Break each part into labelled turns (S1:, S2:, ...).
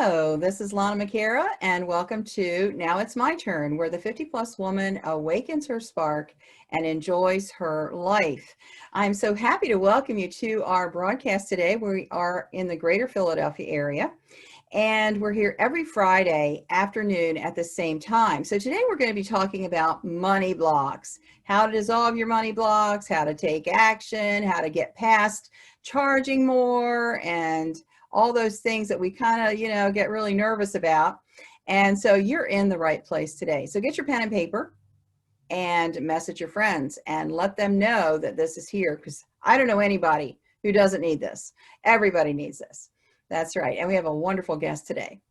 S1: Hello, this is Lana McAra, and welcome to Now It's My Turn, where the 50-plus woman awakens her spark and enjoys her life. I'm so happy to welcome you to our broadcast today. We are in the greater Philadelphia area, and we're here every Friday afternoon at the same time. So today we're going to be talking about money blocks, how to dissolve your money blocks, how to take action, how to get past charging more, and all those things that we kind of, get really nervous about. And so you're in the right place today. So get your pen and paper and message your friends and let them know that this is here, because I don't know anybody who doesn't need this. Everybody needs this. That's right. And we have a wonderful guest today.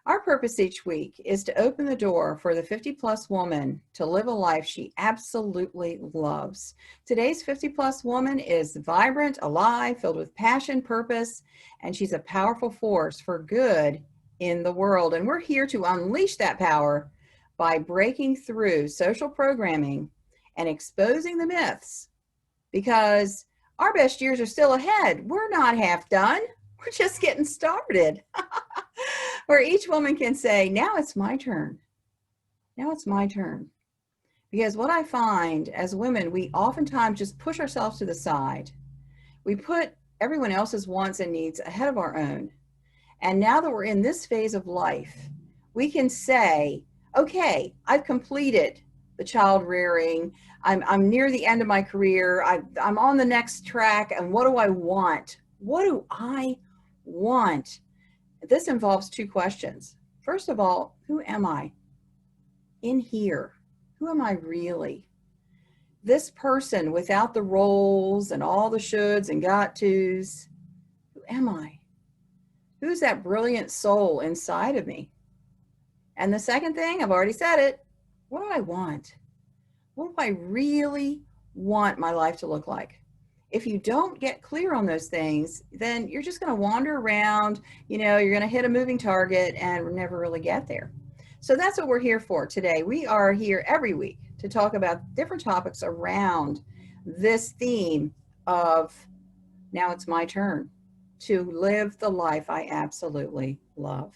S1: Our purpose each week is to open the door for the 50-plus woman to live a life she absolutely loves. Today's 50-plus woman is vibrant, alive, filled with passion, purpose, and she's a powerful force for good in the world. And we're here to unleash that power by breaking through social programming and exposing the myths, because our best years are still ahead. We're not half done. We're just getting started. Where each woman can say, now it's my turn. Now it's my turn. Because what I find as women, we oftentimes just push ourselves to the side. We put everyone else's wants and needs ahead of our own. And now that we're in this phase of life, we can say, okay, I've completed the child rearing. I'm near the end of my career. I'm on the next track. And what do I want? What do I want? This involves two questions. First of all, who am I in here? Who am I really? This person without the roles and all the shoulds and got tos. Who am I? Who's that brilliant soul inside of me? And the second thing, I've already said it, what do I want? What do I really want my life to look like? If you don't get clear on those things, then you're just going to wander around, you're going to hit a moving target and never really get there. So that's what we're here for today. We are here every week to talk about different topics around this theme of now it's my turn to live the life I absolutely love.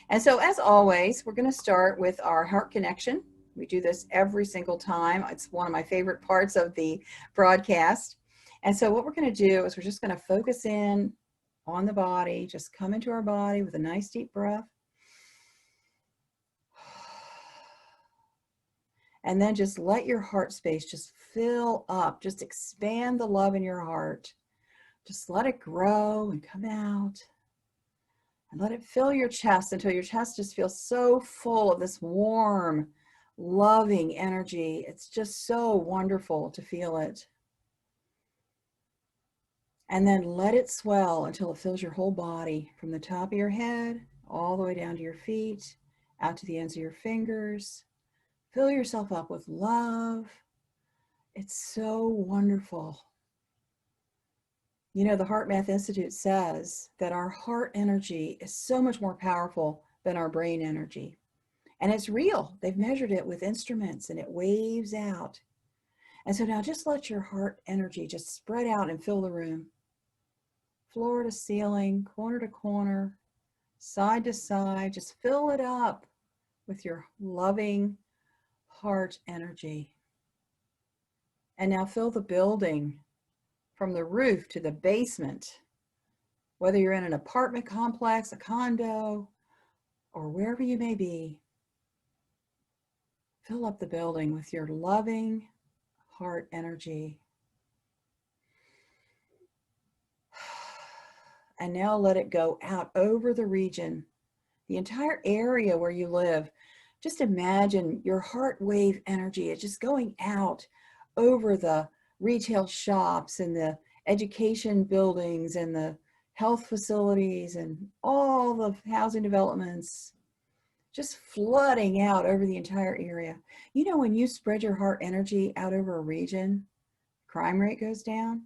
S1: And so as always, we're going to start with our heart connection. We do this every single time. It's one of my favorite parts of the broadcast. And so what we're going to do is we're just going to focus in on the body, just come into our body with a nice deep breath. And then just let your heart space just fill up, just expand the love in your heart. Just let it grow and come out. And let it fill your chest until your chest just feels so full of this warm, loving energy. It's just so wonderful to feel it. And then let it swell until it fills your whole body, from the top of your head, all the way down to your feet, out to the ends of your fingers. Fill yourself up with love. It's so wonderful. The Heart Math Institute says that our heart energy is so much more powerful than our brain energy. And it's real. They've measured it with instruments and it waves out. And so now just let your heart energy just spread out and fill the room. Floor to ceiling, corner to corner, side to side, just fill it up with your loving heart energy. And now fill the building from the roof to the basement, whether you're in an apartment complex, a condo, or wherever you may be. Fill up the building with your loving heart energy. And now let it go out over the region, the entire area where you live. Just imagine your heart wave energy is just going out over the retail shops and the education buildings and the health facilities and all the housing developments, just flooding out over the entire area. When you spread your heart energy out over a region, crime rate goes down,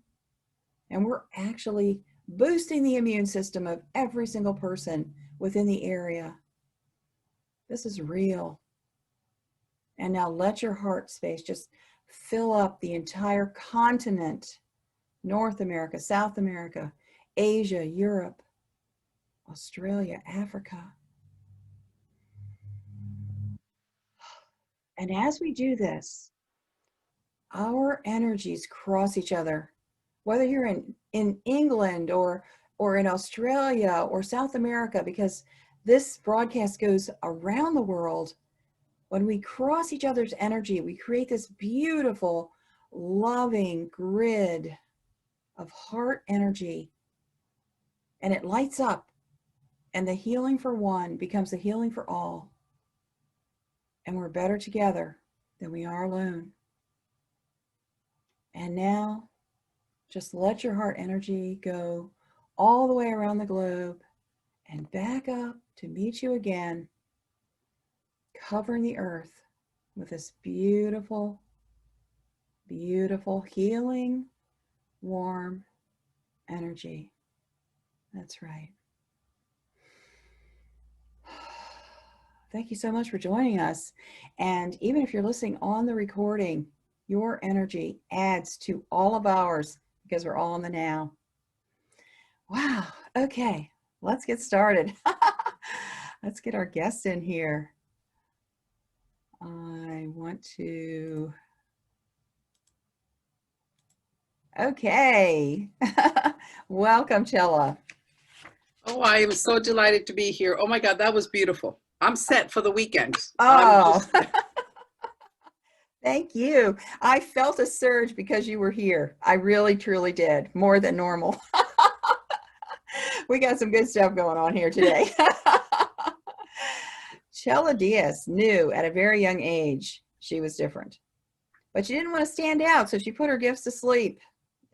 S1: and we're actually boosting the immune system of every single person within the area. This is real. And now let your heart space just fill up the entire continent, North America, South America, Asia, Europe. Australia, Africa. And as we do this, our energies cross each other. Whether you're in England or in Australia or South America, because this broadcast goes around the world, when we cross each other's energy, we create this beautiful, loving grid of heart energy, and it lights up, and the healing for one becomes the healing for all. And we're better together than we are alone. And now, just let your heart energy go all the way around the globe and back up to meet you again, covering the earth with this beautiful, beautiful, healing, warm energy. That's right. Thank you so much for joining us. And even if you're listening on the recording, your energy adds to all of ours because we're all in the now. Wow. Okay, let's get started. Let's get our guest in here. I want to... Okay. Welcome, Chella.
S2: Oh, I am so delighted to be here. Oh my God, that was beautiful. I'm set for the weekend.
S1: Oh, thank you. I felt a surge because you were here. I really, truly did. More than normal. We got some good stuff going on here today. Chella Diaz knew at a very young age she was different, but she didn't want to stand out, so she put her gifts to sleep.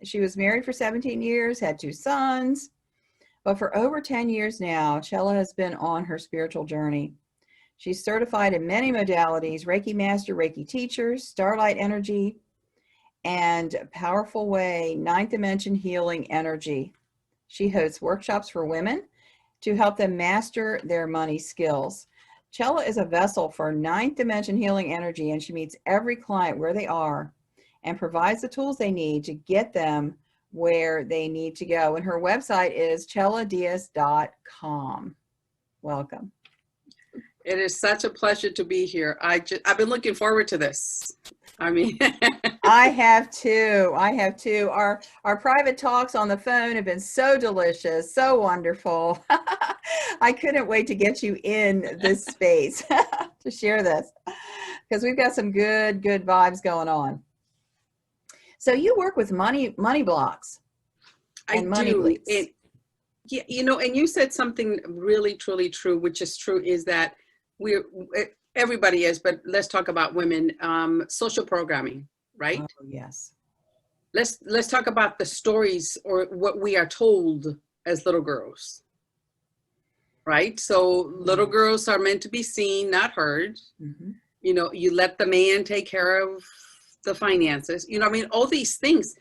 S1: She was married for 17 years, had 2 sons, but for over 10 years now, Chella has been on her spiritual journey. She's certified in many modalities: Reiki Master, Reiki Teacher, Starlight Energy, and Powerful Way, 9th Dimension Healing Energy. She hosts workshops for women to help them master their money skills. Chella is a vessel for 9th Dimension Healing Energy, and she meets every client where they are and provides the tools they need to get them where they need to go. And her website is chelladiaz.com. Welcome.
S2: It is such a pleasure to be here. I've been looking forward to this. I mean,
S1: I have too. I have too. Our private talks on the phone have been so delicious, so wonderful. I couldn't wait to get you in this space to share this, because we've got some good vibes going on. So you work with money blocks and money bleeds.
S2: Yeah, you know, and you said something really, truly true, which is true, is that everybody is, but let's talk about women, social programming, right?
S1: Oh, yes.
S2: Let's talk about the stories or what we are told as little girls, right? So little girls are meant to be seen, not heard. Mm-hmm. You know, you let the man take care of the finances, you know, I mean, all these things.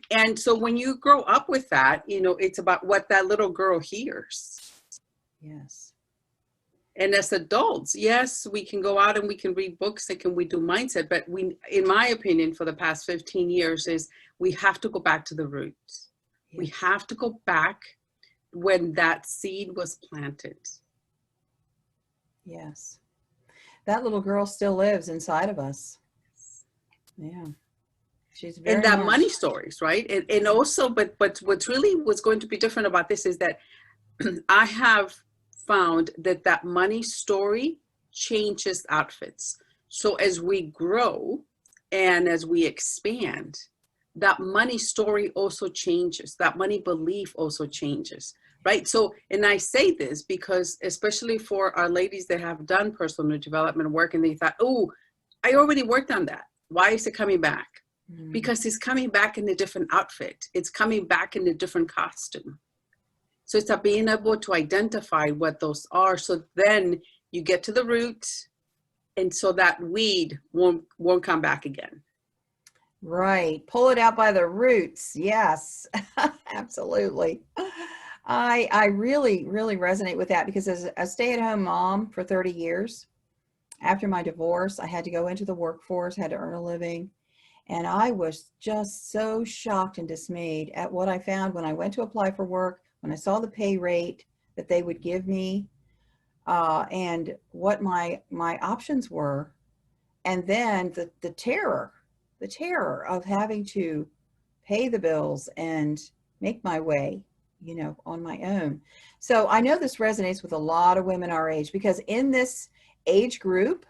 S2: And so when you grow up with that, you know, it's about what that little girl hears.
S1: Yes.
S2: And as adults, yes, we can go out and we can read books and we do mindset, but we, in my opinion, for the past 15 years is we have to go back to the roots. Yes. We have to go back when that seed was planted.
S1: Yes. That little girl still lives inside of us. Yeah. She's very
S2: and that
S1: much
S2: money stories, right? And also, but what's really what's going to be different about this is that I have found that money story changes outfits. So as we grow and as we expand, that money story also changes. That money belief also changes, right? So, and I say this because especially for our ladies that have done personal development work and they thought, oh, I already worked on that. Why is it coming back? Mm-hmm. Because it's coming back in a different outfit. It's coming back in a different costume. So it's about being able to identify what those are. So then you get to the root, and so that weed won't come back again.
S1: Right. Pull it out by the roots. Yes, absolutely. I really resonate with that, because as a stay-at-home mom for 30 years, after my divorce, I had to go into the workforce, had to earn a living. And I was just so shocked and dismayed at what I found when I went to apply for work, when I saw the pay rate that they would give me, and what my options were. And then the terror of having to pay the bills and make my way, on my own. So I know this resonates with a lot of women our age, because in this age group,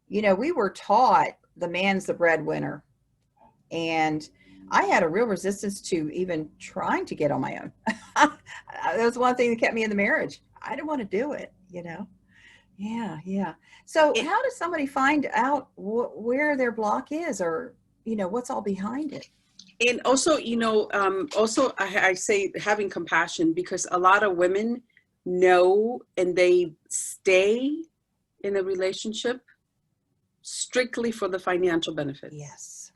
S1: we were taught the man's the breadwinner. And I had a real resistance to even trying to get on my own. That was one thing that kept me in the marriage. I didn't want to do it. Yeah, yeah. So
S2: And,
S1: how does somebody find out where their block is, or, what's all behind it?
S2: and also, also I say having compassion, because a lot of women know and they stay in a relationship strictly for the financial benefits.
S1: Yes.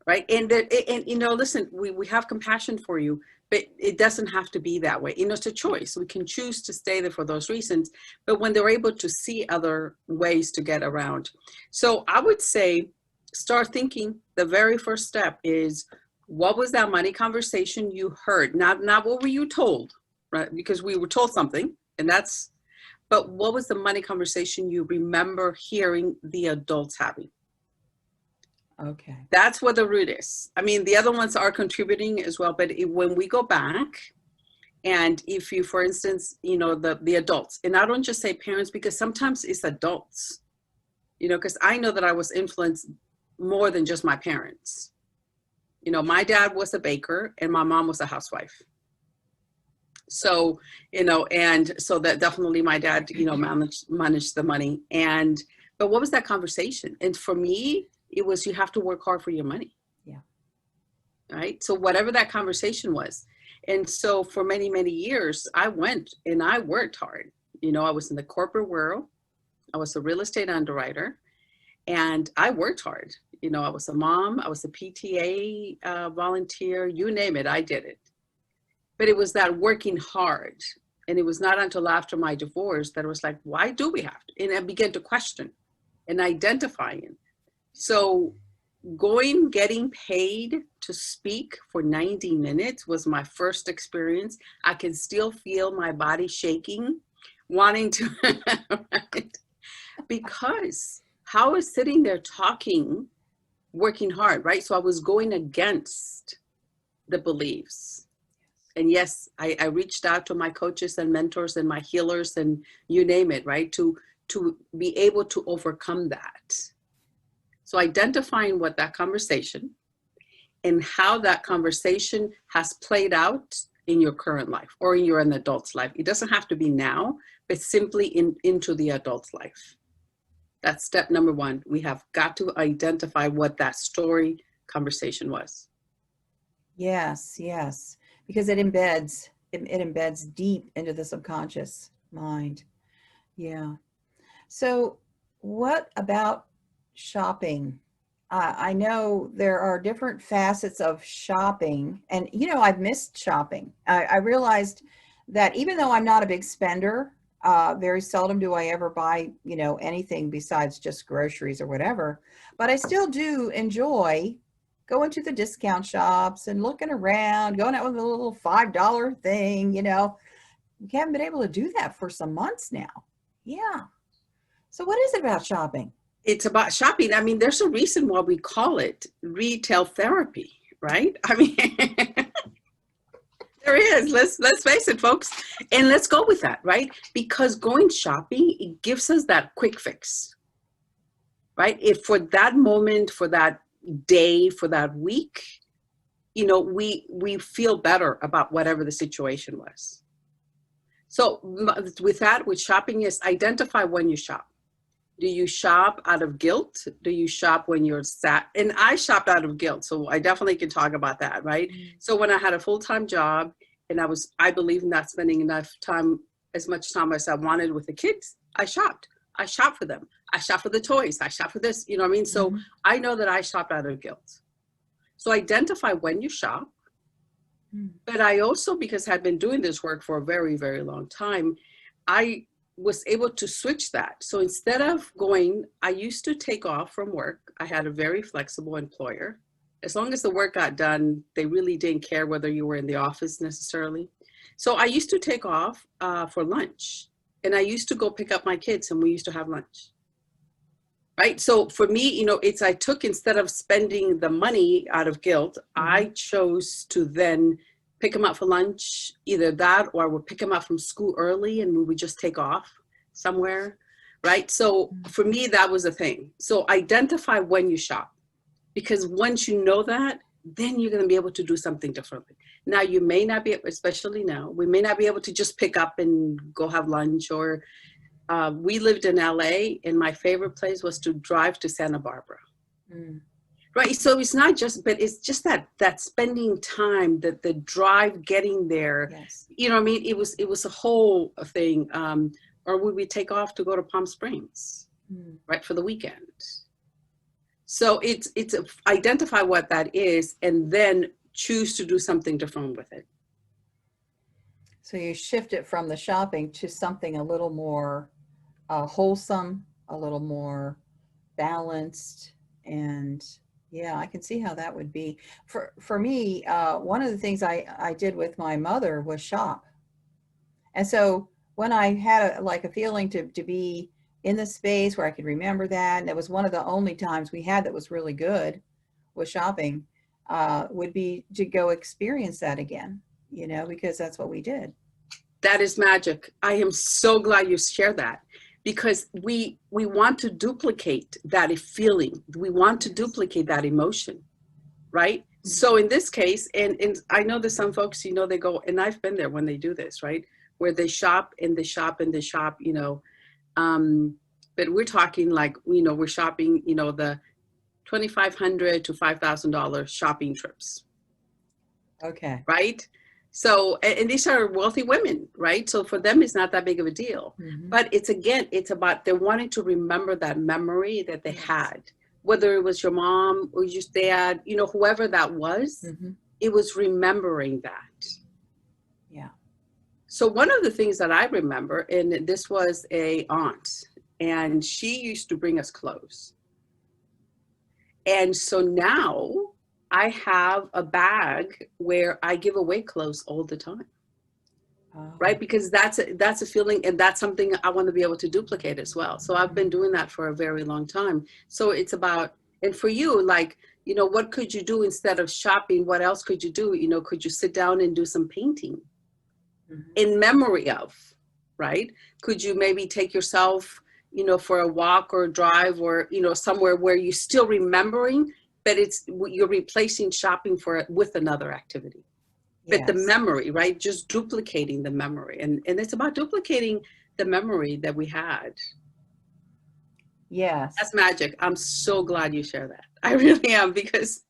S2: Right. And listen, we have compassion for you, but it doesn't have to be that way. It's a choice. We can choose to stay there for those reasons, but when they're able to see other ways to get around. So I would say, start thinking. The very first step is, what was that money conversation you heard? Not what were you told, right? Because we were told something, but what was the money conversation you remember hearing the adults having?
S1: Okay.
S2: That's what the root is. I mean, the other ones are contributing as well, but when we go back, and if you, for instance, the adults, and I don't just say parents, because sometimes it's adults, because I know that I was influenced more than just my parents. My dad was a baker and my mom was a housewife. So, and so that definitely my dad, managed the money. But what was that conversation? And for me, it was, you have to work hard for your money.
S1: Yeah.
S2: Right. So whatever that conversation was. And so for many, many years, I went and I worked hard. I was in the corporate world. I was a real estate underwriter, and I worked hard. I was a mom, I was a PTA volunteer, you name it, I did it. But it was that working hard. And it was not until after my divorce that it was like, why do we have to? And I began to question and identifying. So getting paid to speak for 90 minutes was my first experience. I can still feel my body shaking, wanting to, right? Because how I was sitting there talking, working hard, right? So I was going against the beliefs. And yes, I reached out to my coaches and mentors and my healers and you name it, right? To be able to overcome that. So identifying what that conversation and how that conversation has played out in your current life or in your adult's life. It doesn't have to be now, but simply into the adult's life. That's step number one. We have got to identify what that story conversation was.
S1: Yes, yes. Because it embeds deep into the subconscious mind. Yeah. So what about shopping? I know there are different facets of shopping, and I've missed shopping. I realized that even though I'm not a big spender, very seldom do I ever buy, anything besides just groceries or whatever, but I still do enjoy going to the discount shops and looking around, going out with a little $5 thing, We haven't been able to do that for some months now. Yeah. So what is it about shopping?
S2: It's about shopping. I mean, there's a reason why we call it retail therapy, right? I mean, there is. Let's face it, folks. And let's go with that, right? Because going shopping, it gives us that quick fix, right? If for that moment, for that day, for that week, we feel better about whatever the situation was. So with shopping is identify when you shop. Do you shop out of guilt? Do you shop when you're sad? And I shopped out of guilt, so I definitely can talk about that, right? Mm-hmm. So when I had a full-time job and I believe in not spending as much time as I wanted with the kids, I shopped. I shopped for them. I shopped for the toys. I shopped for this, what I mean? So I know that I shopped out of guilt. So identify when you shop. But I also, because I've been doing this work for a very, very long time, I was able to switch that. So instead of I used to take off from work. I had a very flexible employer. As long as the work got done, they really didn't care whether you were in the office necessarily. So I used to take off for lunch, and I used to go pick up my kids, and we used to have lunch. Right. So for me, it's I took, instead of spending the money out of guilt, I chose to then pick them up for lunch, either that or I would pick them up from school early and we would just take off somewhere. Right. So for me, that was a thing. So identify when you shop, because once you know that, then you're going to be able to do something differently. Now, you may not be, especially now, we may not be able to just pick up and go have lunch, or we lived in LA, and my favorite place was to drive to Santa Barbara. Right. So it's not just, but it's just that spending time, the drive getting there.
S1: Yes.
S2: You know what I mean? It was a whole thing. Or would we take off to go to Palm Springs, right, for the weekend? So it's identify what that is, and then choose to do something different with it.
S1: So you shift it from the shopping to something a little more wholesome, a little more balanced. And yeah, I can see how that would be. For me, one of the things I did with my mother was shop. And so when I had a feeling to be in the space where I could remember that, and it was one of the only times we had that was really good with shopping, would be to go experience that again, because that's what we did.
S2: That is magic. I am so glad you shared that, because we want to duplicate that feeling. We want to duplicate that emotion, right? So in this case, and I know that some folks, they go, and I've been there when they do this, right? Where they shop and they shop and they shop, but we're talking like, we're shopping, the $2,500 to $5,000 shopping trips.
S1: Okay.
S2: Right? So, and these are wealthy women, right? So for them, it's not that big of a deal. But it's about they're wanting to remember that memory that they had, whether it was your mom or your dad, whoever that was, it was remembering that.
S1: Yeah.
S2: So one of the things that I remember, and this was a aunt, and she used to bring us clothes. And so now I have a bag where I give away clothes all the time. Right? Because that's a feeling, and that's something I want to be able to duplicate as well. So I've been doing that for a very long time. So it's about, and for you, what could you do instead of shopping? What else could you do? Could you sit down and do some painting in memory of, right? Could you maybe take yourself, for a walk or a drive, or, somewhere where you're still remembering, but you're replacing shopping with another activity. But the memory, right? Just duplicating the memory. And it's about duplicating the memory that we had.
S1: Yes.
S2: That's magic. I'm so glad you share that. I really am, because.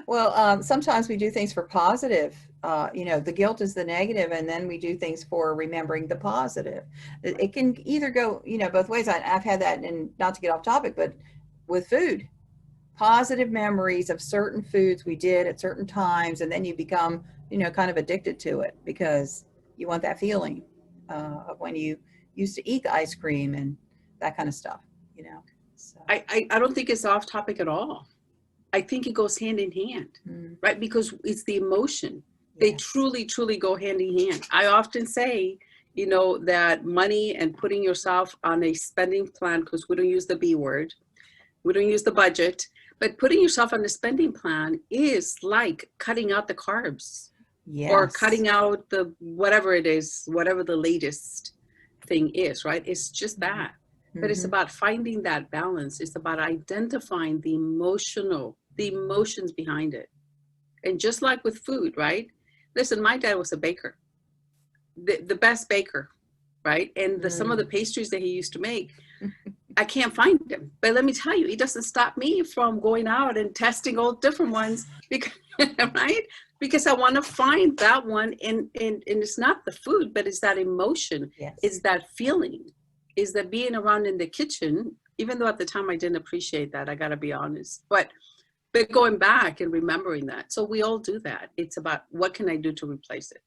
S1: Well, sometimes we do things for positive. The guilt is the negative, and then we do things for remembering the positive. It can either go, both ways. I've had that, and not to get off topic, but with food. Positive memories of certain foods we did at certain times, and then you become, kind of addicted to it because you want that feeling of when you used to eat the ice cream and that kind of stuff, So.
S2: I don't think it's off topic at all. I think it goes hand in hand, right? Because it's the emotion. They truly, truly go hand in hand. I often say, that money and putting yourself on a spending plan, because we don't use the B word, we don't use the budget, but putting yourself on the spending plan is like cutting out the carbs, or cutting out the whatever it is, whatever the latest thing is, right? It's just that. But it's about finding that balance. It's about identifying the emotions behind it. And just like with food, right? Listen, my dad was a baker, the best baker, right? And some of the pastries that he used to make, I can't find them. But let me tell you, it doesn't stop me from going out and testing all different ones, because, right? Because I want to find that one. And it's not the food, but it's that emotion. It's that feeling. Is that being around in the kitchen, even though at the time I didn't appreciate that, I got to be honest. But going back and remembering that. So we all do that. It's about, what can I do to replace it?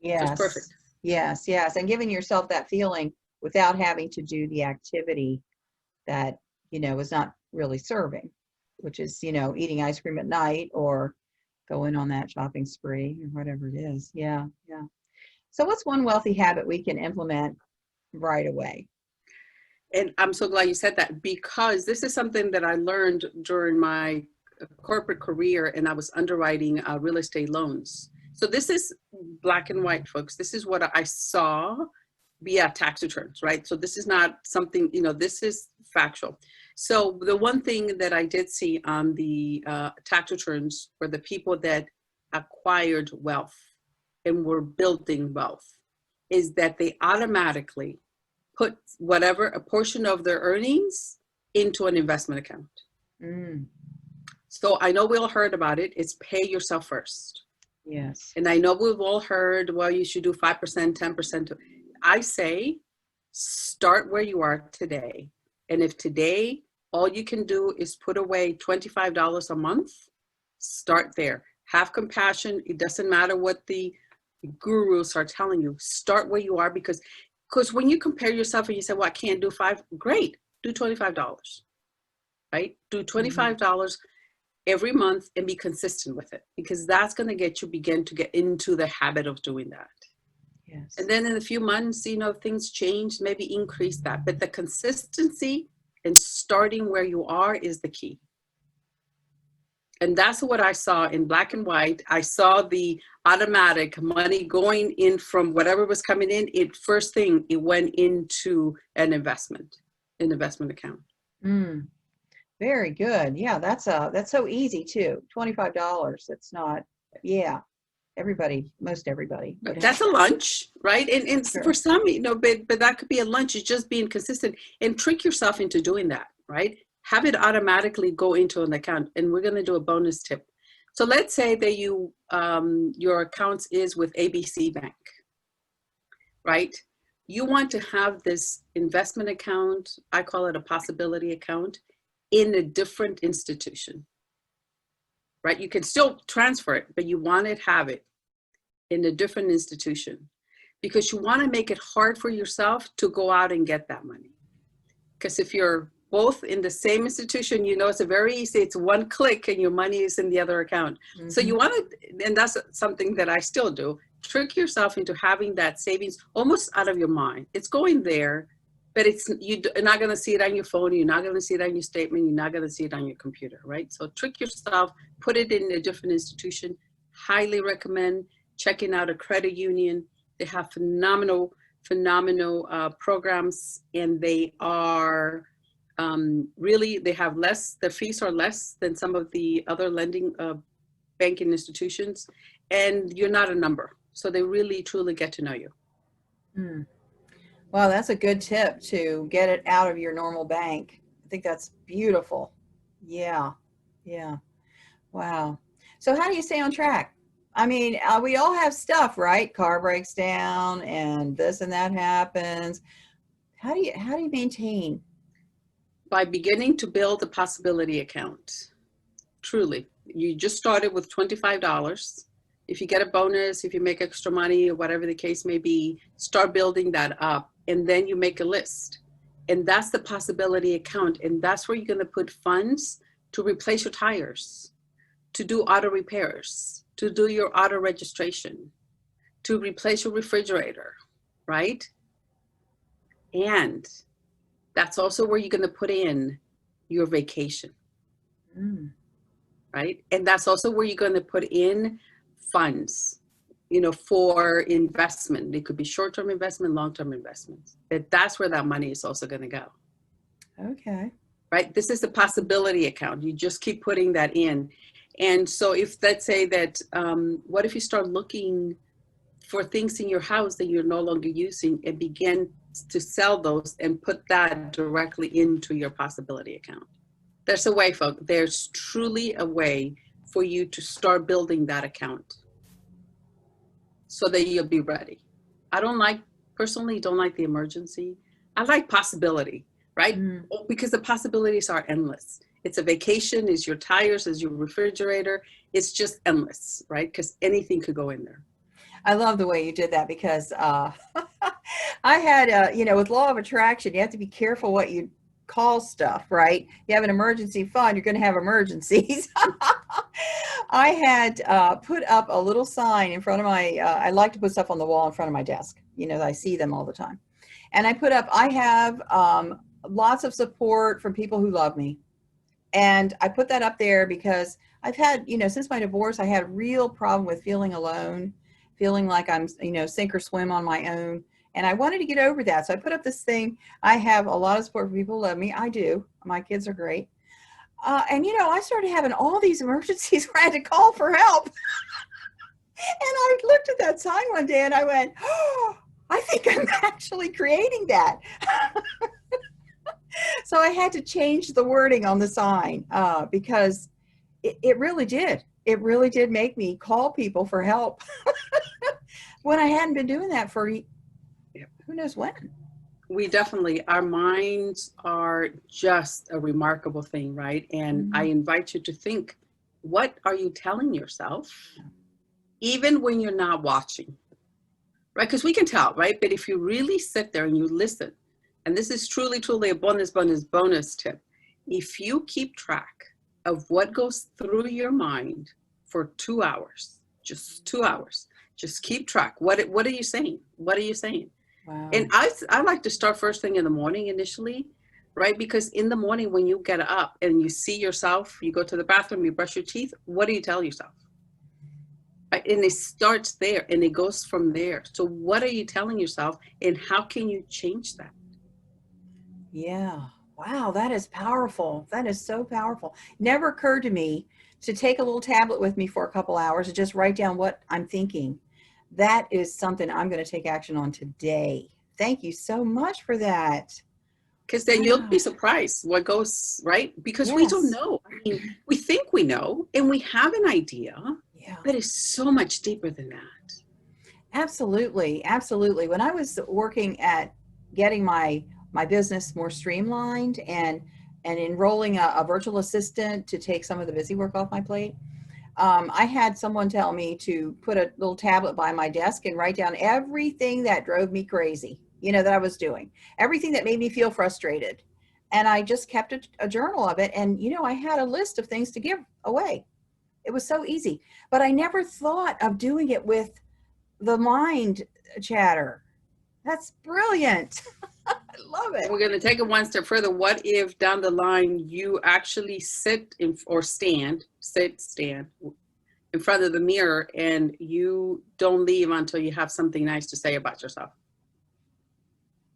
S1: Yes.
S2: Just perfect.
S1: Yes. And giving yourself that feeling without having to do the activity that, is not really serving, which is, eating ice cream at night or go in on that shopping spree or whatever it is. Yeah, yeah. So what's one wealthy habit we can implement right away?
S2: And I'm so glad you said that, because this is something that I learned during my corporate career, and I was underwriting real estate loans. So this is black and white, folks. This is what I saw via tax returns, right? So this is not something, this is factual. So the one thing that I did see on the tax returns were the people that acquired wealth and were building wealth is that they automatically put whatever, a portion of their earnings into an investment account.
S1: Mm,
S2: So I know we all heard about it. It's pay yourself first.
S1: yes.
S2: And I know we've all heard, well, you should do 5%, 10%. I say, start where you are today. And if today, all you can do is put away $25 a month, start there. Have compassion. It doesn't matter what the gurus are telling you. Start where you are, because when you compare yourself and you say, well, I can't do five, great, do $25, right? Do $25 every month and be consistent with it, because that's going to begin to get into the habit of doing that.
S1: Yes.
S2: And then in a few months, things change, maybe increase that. But the consistency and starting where you are is the key. And that's what I saw in black and white. I saw the automatic money going in from whatever was coming in. First thing, it went into an investment account.
S1: Mm, very good. Yeah, that's so easy too. $25. It's not, yeah. Most everybody would have
S2: That's a lunch, right? And
S1: Sure.
S2: for some, but that could be a lunch. It's just being consistent and trick yourself into doing that, right? Have it automatically go into an account. And we're going to do a bonus tip. So let's say that your account is with ABC Bank, right? You want to have this investment account, I call it a possibility account, in a different institution, right? You can still transfer it, but you want to have it in a different institution, because you want to make it hard for yourself to go out and get that money. Because if you're both in the same institution, it's a very easy, it's one click and your money is in the other account. Mm-hmm. So you want to, and that's something that I still do, trick yourself into having that savings almost out of your mind. It's going there, but you're not going to see it on your phone. You're not going to see it on your statement. You're not going to see it on your computer, right? So trick yourself, put it in a different institution. Highly recommend checking out a credit union. They have phenomenal programs, and they are really, they have less, the fees are less than some of the other lending banking institutions, and you're not a number. So they really, truly get to know you.
S1: Mm. Well, that's a good tip, to get it out of your normal bank. I think that's beautiful. Yeah. Yeah. Wow. So how do you stay on track? I mean, we all have stuff, right? Car breaks down and this and that happens. How do you maintain?
S2: By beginning to build a possibility account. Truly, you just started with $25. If you get a bonus, if you make extra money, or whatever the case may be, start building that up, and then you make a list. And that's the possibility account. And that's where you're going to put funds to replace your tires, to do auto repairs, to do your auto registration, to replace your refrigerator, right? And that's also where you're going to put in your vacation, right? And that's also where you're going to put in funds, for investment. It could be short-term investment, long-term investments. But that's where that money is also going to go.
S1: Okay.
S2: Right? This is the possibility account. You just keep putting that in. And so if, let's say that, what if you start looking for things in your house that you're no longer using, and begin to sell those and put that directly into your possibility account? There's a way, folks. There's truly a way for you to start building that account so that you'll be ready. Personally don't like the emergency. I like possibility, right? Because the possibilities are endless. It's a vacation, it's your tires, it's your refrigerator. It's just endless, right? Because anything could go in there.
S1: I love the way you did that, because I had, with law of attraction, you have to be careful what you call stuff, right? You have an emergency fund, you're going to have emergencies. I had put up a little sign in front of my, I like to put stuff on the wall in front of my desk. You know, I see them all the time. And I put up, I have lots of support from people who love me. And I put that up there because I've had, you know, since my divorce, I had a real problem with feeling alone, feeling like I'm, you know, sink or swim on my own. And I wanted to get over that. So I put up this thing. I have a lot of support for people who love me. I do. My kids are great. And, you know, I started having all these emergencies where I had to call for help. And I looked at that sign one day and I went, oh, I think I'm actually creating that. So I had to change the wording on the sign because it really did. It really did make me call people for help when I hadn't been doing that for who knows when.
S2: We definitely, our minds are just a remarkable thing, right? And I invite you to think, what are you telling yourself, even when you're not watching, right? Because we can tell, right? But if you really sit there and you listen, and this is truly, truly a bonus tip. If you keep track of what goes through your mind for 2 hours, just 2 hours, just keep track. What are you saying? What are you saying?
S1: Wow.
S2: And I like to start first thing in the morning initially, right? Because in the morning when you get up and you see yourself, you go to the bathroom, you brush your teeth, what do you tell yourself? Right? And it starts there and it goes from there. So what are you telling yourself and how can you change that?
S1: Yeah. Wow, that is powerful. That is so powerful. Never occurred to me to take a little tablet with me for a couple hours and just write down what I'm thinking. That is something I'm going to take action on today. Thank you so much for that.
S2: Because then you'll be surprised what goes, right? Because we don't know. I mean, we think we know and we have an idea, but it's so much deeper than that.
S1: Absolutely. Absolutely. When I was working at getting my business more streamlined and enrolling a virtual assistant to take some of the busy work off my plate, I had someone tell me to put a little tablet by my desk and write down everything that drove me crazy, you know, that I was doing, everything that made me feel frustrated. And I just kept a journal of it. And, you know, I had a list of things to give away. It was so easy, but I never thought of doing it with the mind chatter. That's brilliant. I love it.
S2: We're going to take it one step further. What if down the line you actually sit in, or stand in front of the mirror and you don't leave until you have something nice to say about yourself?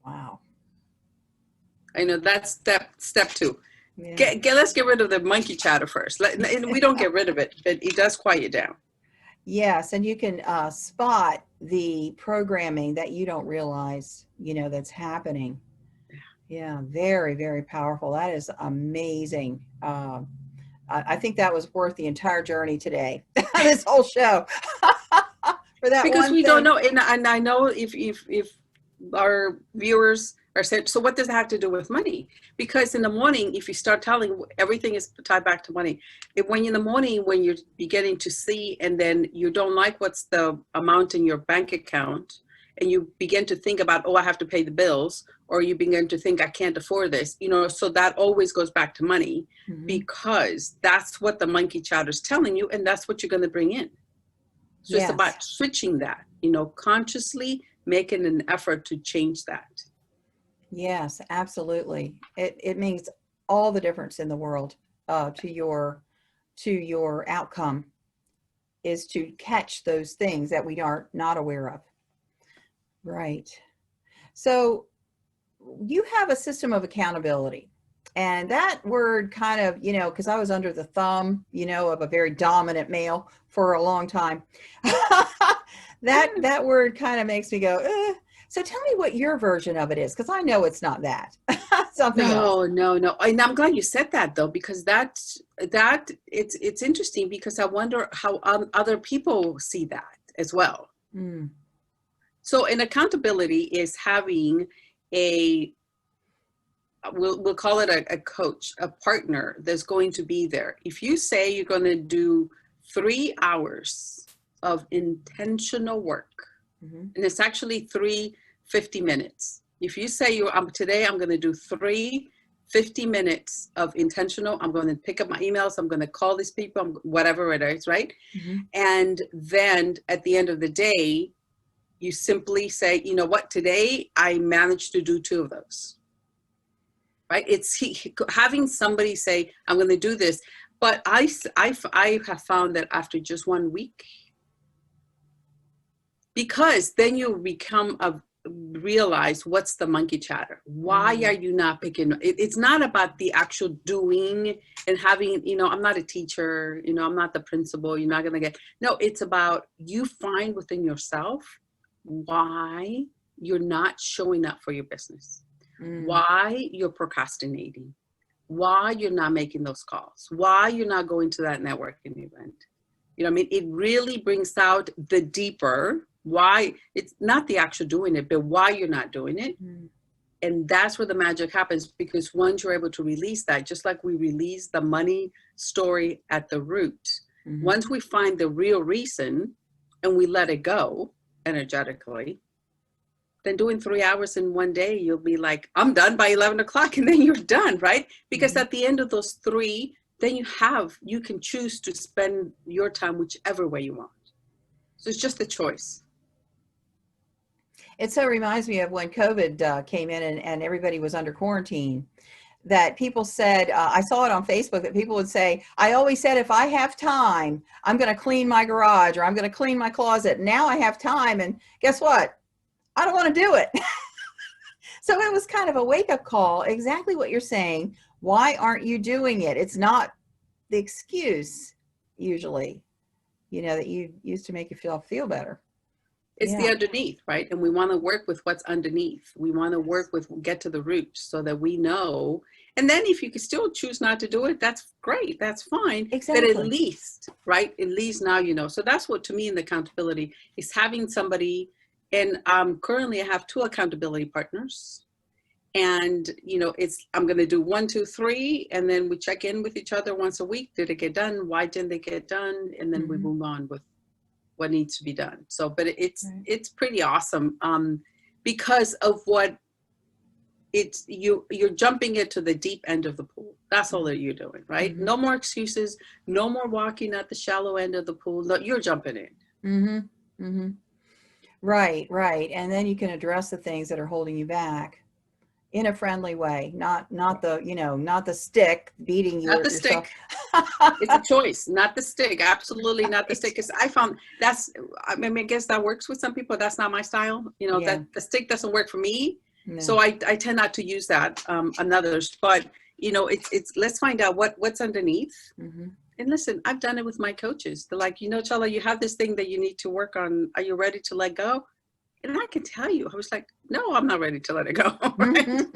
S1: Wow.
S2: I know that's step two. Yeah. Let's get rid of the monkey chatter first. We don't get rid of it, but it does quiet down.
S1: Yes, and you can spot the programming that you don't realize, you know, that's happening. Yeah, very, very powerful. That is amazing. I think that was worth the entire journey today, this whole show. For that
S2: because
S1: one
S2: we
S1: thing.
S2: Don't know, and I know if our viewers are said, so what does that have to do with money? Because in the morning, if you start telling, everything is tied back to money. When in the morning, when you're beginning to see, and then you don't like what's the amount in your bank account, and you begin to think about, oh, I have to pay the bills, or you begin to think I can't afford this, you know, so that always goes back to money, because that's what the monkey chatter is telling you, and that's what you're going to bring in. So it's about switching that, you know, consciously making an effort to change that.
S1: Yes, absolutely. It makes all the difference in the world to your outcome, is to catch those things that we are not aware of. Right. So you have a system of accountability, and that word kind of, you know, because I was under the thumb, you know, of a very dominant male for a long time. that word kind of makes me go, eh. So tell me what your version of it is, because I know it's not that. Something else.
S2: No. And I'm glad you said that, though, because it's interesting, because I wonder how other people see that as well. So an accountability is having we'll call it a coach, a partner that's going to be there. If you say you're going to do 3 hours of intentional work, and it's actually 3 50 minutes. If you say today I'm going to do 3 50 minutes of intentional, I'm going to pick up my emails, I'm going to call these people, whatever it is, right?
S1: Mm-hmm.
S2: And then at the end of the day, you simply say, you know what, today I managed to do 2 of those, right? It's having somebody say, I'm going to do this. But I have found that after just 1 week, because then you realize what's the monkey chatter. Why are you not picking? It's not about the actual doing and having, you know, I'm not a teacher, you know, I'm not the principal, you're not going to get, no, it's about you find within yourself why you're not showing up for your business, why you're procrastinating, why you're not making those calls, why you're not going to that networking event. You know what I mean? It really brings out the deeper why. It's not the actual doing it, but why you're not doing it. And that's where the magic happens, because once you're able to release that, just like we release the money story at the root, once we find the real reason and we let it go energetically, then doing 3 hours in one day, you'll be like, I'm done by 11 o'clock, and then you're done, right? Because at the end of those 3, then you can choose to spend your time whichever way you want. So it's just a choice.
S1: It so reminds me of when COVID came in and everybody was under quarantine, that people said, I saw it on Facebook, that people would say, I always said, if I have time, I'm going to clean my garage, or I'm going to clean my closet. Now I have time, and guess what? I don't want to do it. So it was kind of a wake-up call, exactly what you're saying. Why aren't you doing it? It's not the excuse, usually, you know, that you used to make you feel better.
S2: It's the underneath, right? And we want to work with what's underneath. We want to work with, get to the root so that we know. And then if you can still choose not to do it, that's great. That's fine.
S1: Exactly.
S2: But at least, right? At least now you know. So that's what, to me, in the accountability is having somebody. And currently I have 2 accountability partners. And, you know, I'm going to do 1, 2, 3. And then we check in with each other once a week. Did it get done? Why didn't they get done? And then we move on with what needs to be done. So, but it's pretty awesome because of what you're jumping into the deep end of the pool. That's all that you're doing, right? No more excuses, no more walking at the shallow end of the pool. No, you're jumping in.
S1: Right. And then you can address the things that are holding you back in a friendly way, not the, you know, not the stick beating you.
S2: Not the stick. It's a choice, not the stick. Absolutely not the stick. Because I found I mean, I guess that works with some people. That's not my style. You know, that the stick doesn't work for me. No. So I tend not to use that on others. But, you know, it's let's find out what's underneath. And listen, I've done it with my coaches. They're like, you know, Chella, you have this thing that you need to work on. Are you ready to let go? And I can tell you, I was like, no, I'm not ready to let it go. Right?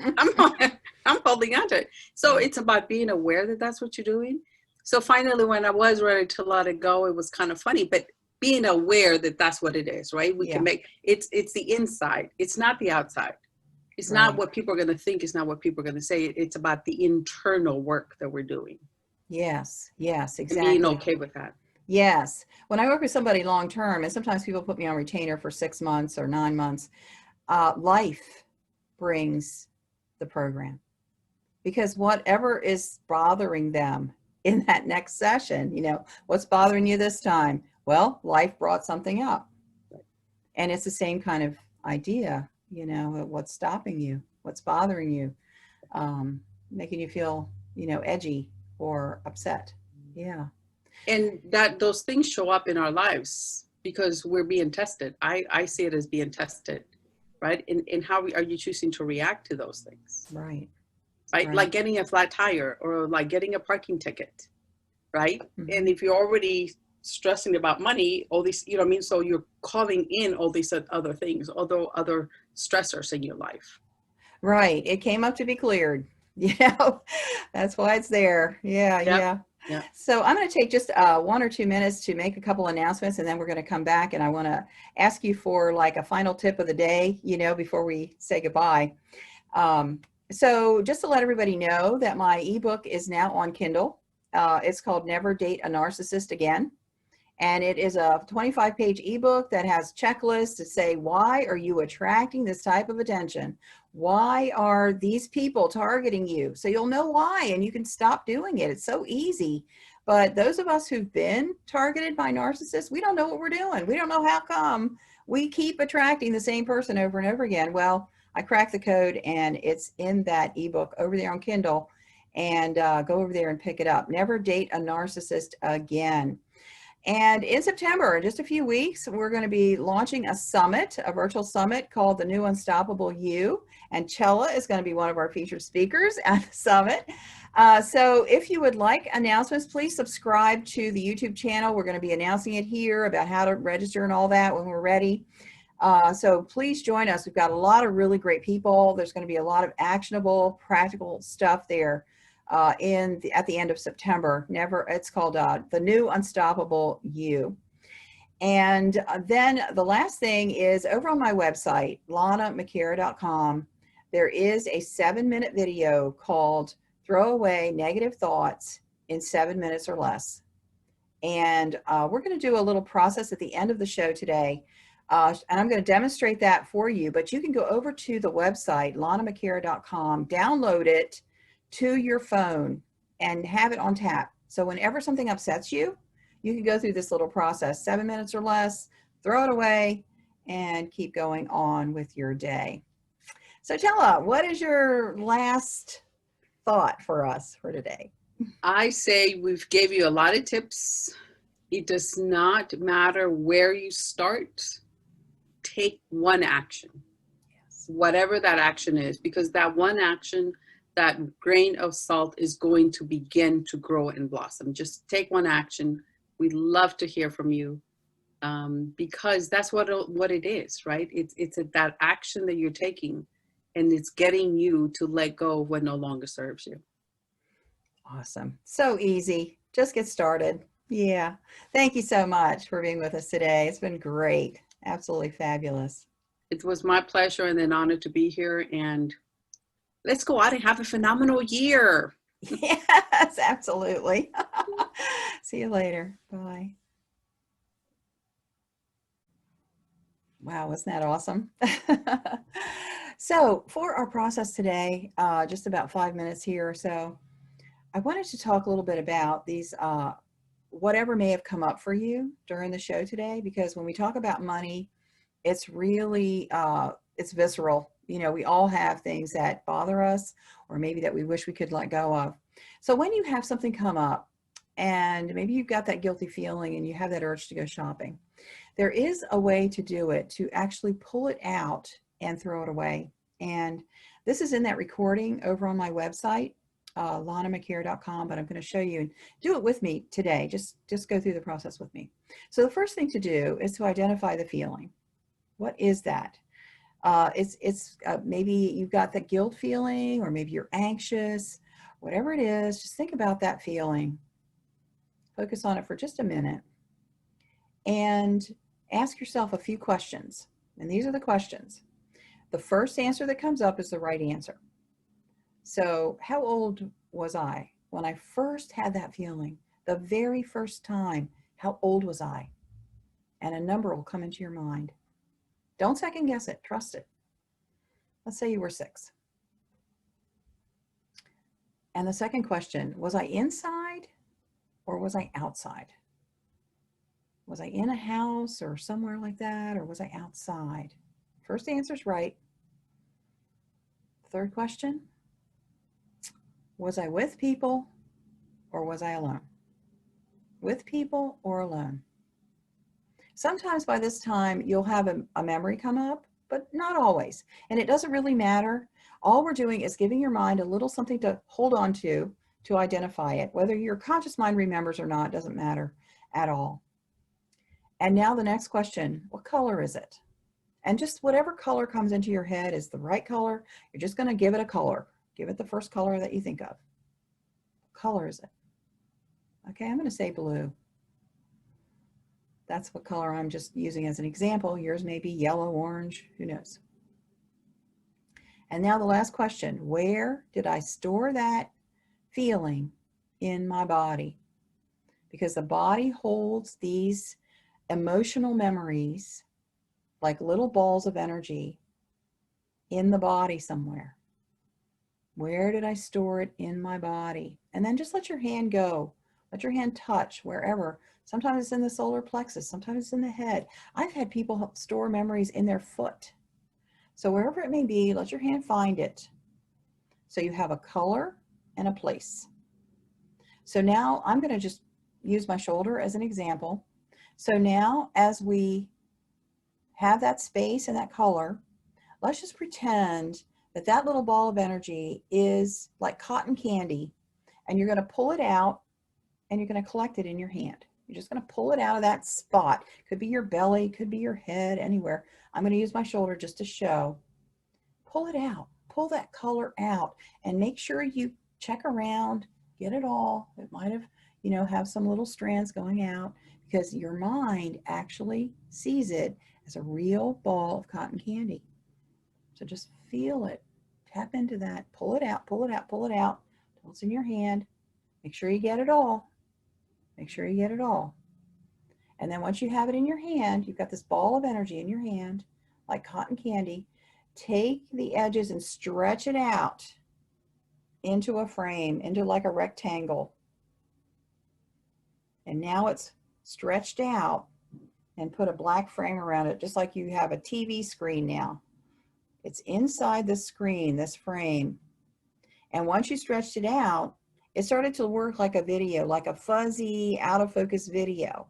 S2: I'm holding on to it. So it's about being aware that that's what you're doing. So finally, when I was ready to let it go, it was kind of funny, but being aware that that's what it is, right? We can make, it's the inside. It's not the outside. It's not what people are going to think. It's not what people are going to say. It's about the internal work that we're doing.
S1: Yes, exactly.
S2: And being okay with that.
S1: Yes. When I work with somebody long-term, and sometimes people put me on retainer for 6 months or 9 months, life brings the program, because whatever is bothering them in that next session, you know, what's bothering you this time? Well, life brought something up, and it's the same kind of idea, you know, what's stopping you, what's bothering you, making you feel, you know, edgy or upset. Yeah.
S2: And that those things show up in our lives because we're being tested. I see it as being tested, right? In how are you choosing to react to those things?
S1: Right.
S2: Like getting a flat tire or like getting a parking ticket, right? And if you're already stressing about money, all these, you know what I mean? So you're calling in all these other things, other stressors in your life.
S1: Right. It came up to be cleared. You know, that's why it's there. Yeah. So I'm going to take just 1 or 2 minutes to make a couple announcements, and then we're going to come back, and I want to ask you for like a final tip of the day, you know, before we say goodbye. So just to let everybody know that my ebook is now on Kindle. It's called Never Date a Narcissist Again. And it is a 25-page ebook that has checklists to say, why are you attracting this type of attention? Why are these people targeting you? So you'll know why, and you can stop doing it. It's so easy. But those of us who've been targeted by narcissists, we don't know what we're doing. We don't know how come we keep attracting the same person over and over again. Well, I cracked the code, and it's in that ebook over there on Kindle. And go over there and pick it up. Never Date a Narcissist Again. And in September, in just a few weeks, we're going to be launching a summit, a virtual summit called The New Unstoppable You. And Chella is going to be one of our featured speakers at the summit. So if you would like announcements, please subscribe to the YouTube channel. We're going to be announcing it here about how to register and all that when we're ready. So please join us. We've got a lot of really great people. There's going to be a lot of actionable, practical stuff there. At the end of September. It's called The New Unstoppable You. And then the last thing is over on my website, lanamcara.com, there is a 7-minute video called Throw Away Negative Thoughts in 7 minutes or less. And we're going to do a little process at the end of the show today. And I'm going to demonstrate that for you, but you can go over to the website, lanamcara.com, download it to your phone and have it on tap. So whenever something upsets you, you can go through this little process, 7 minutes or less, throw it away, and keep going on with your day. So Chella, what is your last thought for us for today?
S2: I say we've gave you a lot of tips. It does not matter where you start. Take one action,
S1: Yes.
S2: whatever that action is, because that one action, that grain of salt is going to begin to grow and blossom. Just take one action. We'd love to hear from you, because that's what it is, right? It's that action that you're taking, and it's getting you to let go of what no longer serves you.
S1: Awesome. So easy. Just get started. Yeah. Thank you so much for being with us today. It's been great. Absolutely fabulous.
S2: It was my pleasure and an honor to be here, and let's go out and have a phenomenal year.
S1: Yes, absolutely. See you later. Bye. Wow, wasn't that awesome? So for our process today, just about 5 minutes here or so, I wanted to talk a little bit about these, whatever may have come up for you during the show today, because when we talk about money, it's really, it's visceral. You know, we all have things that bother us, or maybe that we wish we could let go of. So when you have something come up, and maybe you've got that guilty feeling and you have that urge to go shopping, there is a way to do it, to actually pull it out and throw it away. And this is in that recording over on my website, lanamcara.com, but I'm going to show you and do it with me today. Just go through the process with me. So the first thing to do is to identify the feeling. What is that? It's maybe you've got that guilt feeling, or maybe you're anxious, whatever it is, just think about that feeling. Focus on it for just a minute and ask yourself a few questions. And these are the questions. The first answer that comes up is the right answer. So how old was I when I first had that feeling? The very first time, how old was I? And a number will come into your mind. Don't second guess it, trust it. Let's say you were 6. And the second question, was I inside or was I outside? Was I in a house or somewhere like that, or was I outside? First answer's right. Third question, was I with people or was I alone? With people or alone? Sometimes by this time you'll have a memory come up, but not always. And it doesn't really matter. All we're doing is giving your mind a little something to hold on to identify it. Whether your conscious mind remembers or not, doesn't matter at all. And now the next question, what color is it? And just whatever color comes into your head is the right color. You're just going to give it a color. Give it the first color that you think of. What color is it? Okay, I'm going to say blue. That's what color I'm just using as an example. Yours may be yellow, orange, who knows? And now the last question, where did I store that feeling in my body? because the body holds these emotional memories like little balls of energy in the body somewhere. Where did I store it in my body? And then just let your hand go. Let your hand touch wherever. Sometimes it's in the solar plexus. Sometimes it's in the head. I've had people store memories in their foot. So wherever it may be, let your hand find it. So you have a color and a place. So now I'm going to just use my shoulder as an example. So now as we have that space and that color, let's just pretend that that little ball of energy is like cotton candy, and you're going to pull it out and you're going to collect it in your hand. You're just going to pull it out of that spot. Could be your belly, could be your head, anywhere. I'm going to use my shoulder just to show. Pull it out, pull that color out, and make sure you check around, get it all. It might have, have some little strands going out, because your mind actually sees it as a real ball of cotton candy. So just feel it, tap into that, pull it out, pull it out, pull it out till it's in your hand. Make sure you get it all. Make sure you get it all. And then once you have it in your hand, you've got this ball of energy in your hand, like cotton candy. Take the edges and stretch it out into a frame, into like a rectangle. And now it's stretched out, and put a black frame around it, just like you have a TV screen now. It's inside the screen, this frame. And once you stretched it out, it started to work like a video, like a fuzzy, out of focus video.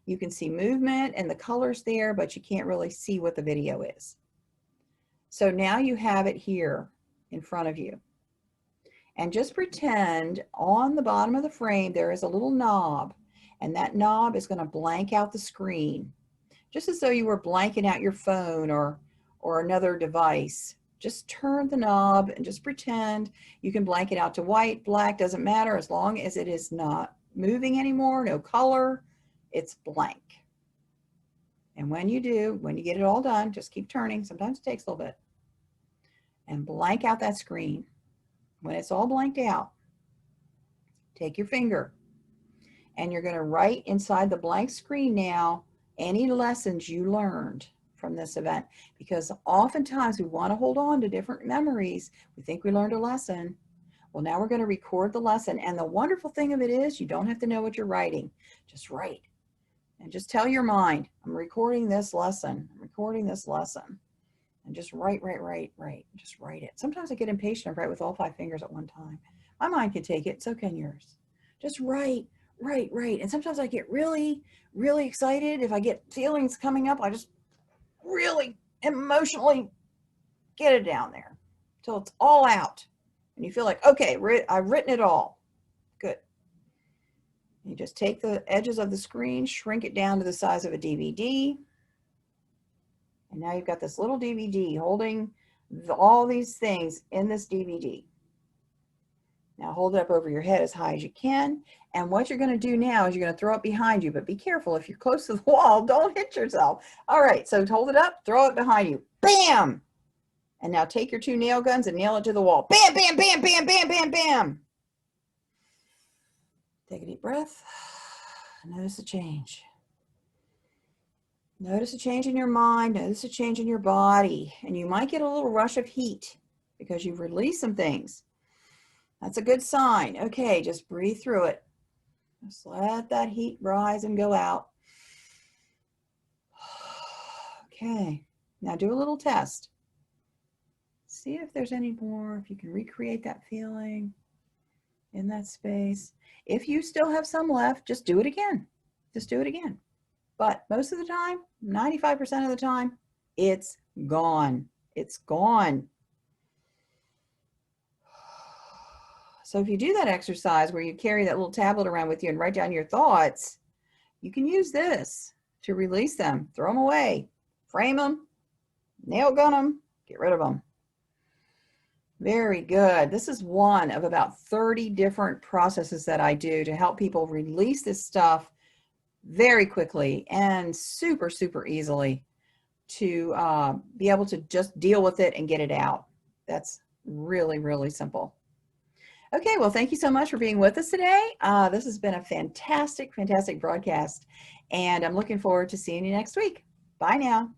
S1: You can see movement and the colors there, but you can't really see what the video is. So now you have it here in front of you. And just pretend on the bottom of the frame there is a little knob, and that knob is going to blank out the screen, just as though you were blanking out your phone or another device. Just turn the knob and just pretend you can blank it out to white, black, doesn't matter, as long as it is not moving anymore, no color, it's blank. And when you get it all done, just keep turning. Sometimes it takes a little bit. And blank out that screen. When it's all blanked out, take your finger and you're going to write inside the blank screen now any lessons you learned from this event, because oftentimes we want to hold on to different memories. We think we learned a lesson. Well, now we're going to record the lesson. And the wonderful thing of it is you don't have to know what you're writing. Just write and just tell your mind, I'm recording this lesson. I'm recording this lesson. And just write. Just write it. Sometimes I get impatient. I write with all 5 fingers at one time. My mind can take it. It's okay in yours. Just write. And sometimes I get really, really excited. If I get feelings coming up, I just really emotionally get it down there till it's all out. And you feel like, okay, I've written it all. Good. You just take the edges of the screen, shrink it down to the size of a DVD. And now you've got this little DVD holding all these things in this DVD. Now hold it up over your head as high as you can. And what you're going to do now is you're going to throw it behind you, but be careful. If you're close to the wall, don't hit yourself. All right, so hold it up, throw it behind you. Bam! And now take your 2 nail guns and nail it to the wall. Bam, bam, bam, bam, bam, bam, bam. Take a deep breath. Notice the change. Notice a change in your mind. Notice a change in your body. And you might get a little rush of heat because you've released some things. That's a good sign. Okay, just breathe through it. Just let that heat rise and go out. Okay, now do a little test. See if there's any more, if you can recreate that feeling in that space. If you still have some left, just do it again. Just do it again. But most of the time, 95% of the time, it's gone. It's gone. So if you do that exercise where you carry that little tablet around with you and write down your thoughts, you can use this to release them, throw them away, frame them, nail gun them, get rid of them. Very good. This is one of about 30 different processes that I do to help people release this stuff very quickly and super, super easily to be able to just deal with it and get it out. That's really, really simple. Okay, well, thank you so much for being with us today. This has been a fantastic, fantastic broadcast, and I'm looking forward to seeing you next week. Bye now.